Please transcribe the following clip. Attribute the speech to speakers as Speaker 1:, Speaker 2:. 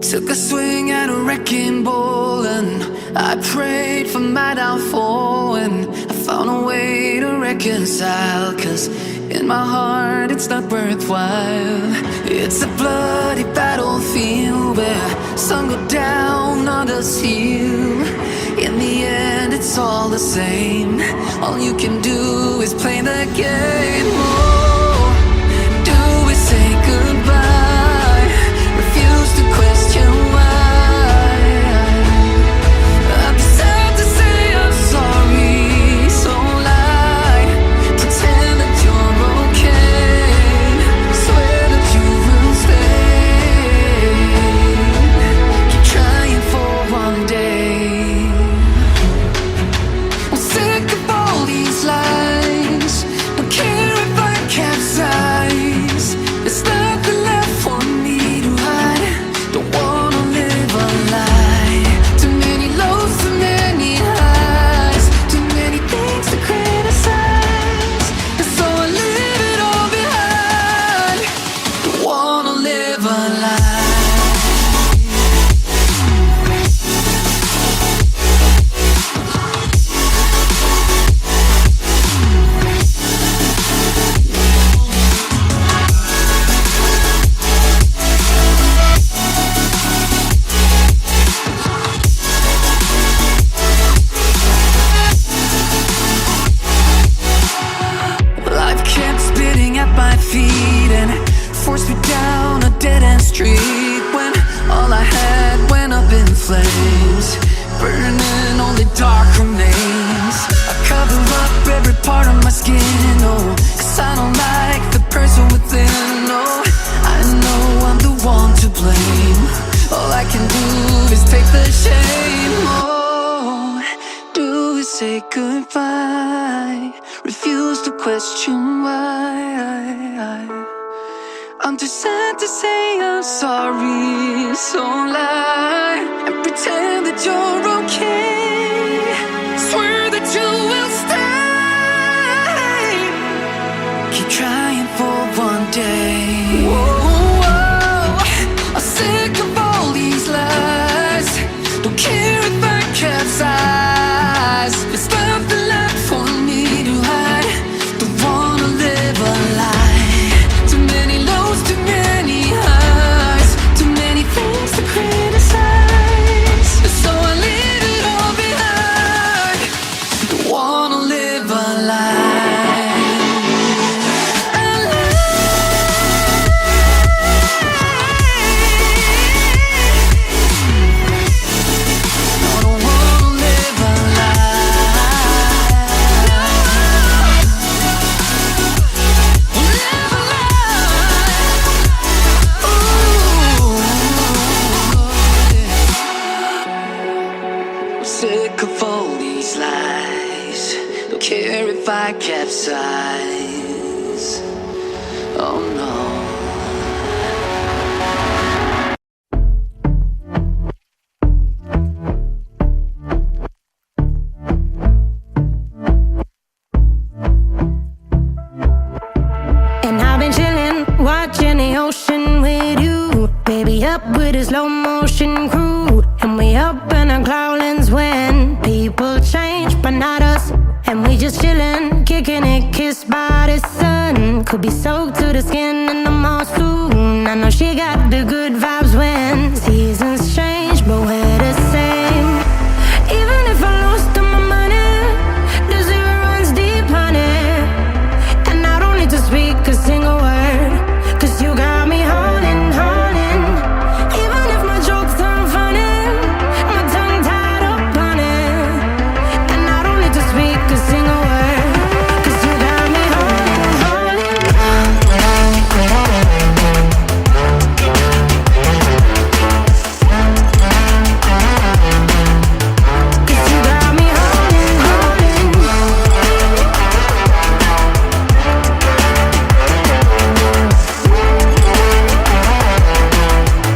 Speaker 1: Took a swing at a wrecking ball and I prayed for my downfall, and I found a way to reconcile, 'cause in my heart it's not worthwhile. It's a bloody battlefield where some go down, others heal. In the end it's all the same. All you can do is play the game. Oh, do we say goodbye? Refuse to question why. I'm sad to say I'm sorry, so lie. Pretend that you're okay. Swear that you will stay. Keep trying for one day. I'm sick of all these lies. Don't care if I capsize. There's nothing left for me to hide. Don't wanna live a lie. Too many lows, too many highs. Too many things to criticize. And so I leave it all behind. Don't wanna live a lie. Life kept spitting at my feet and forced me down a dead-end street, when all I had went up in flames, burning only dark remains. I cover up every part of my skin, oh, 'cause I don't like the person within. Oh, I know I'm the one to blame. All I can do is take the shame. Oh, do we say goodbye? Refuse to question why. I'm too sad to say I'm sorry, so lie and pretend that you're okay. Swear that you will stay. Keep trying for one day. Whoa, I'm sick of all these lies. Don't care if I capsize. There's nothing left for me to hide. Don't wanna live a lie. Too many lows, too many highs. Too many things to criticize. So I leave it all behind. Don't wanna live a lie. A lie. No, don't wanna live a lie. Live a lie. Ooh. I'm sick of all these lies. Don't care if I capsize. Oh no.
Speaker 2: And I've been chillin', watching the ocean with you. Baby up with a slow motion crew. And we up in our clouds when people change, but not us. And we just chillin', kicking it, kissed by the sun. Could be soaked to the skin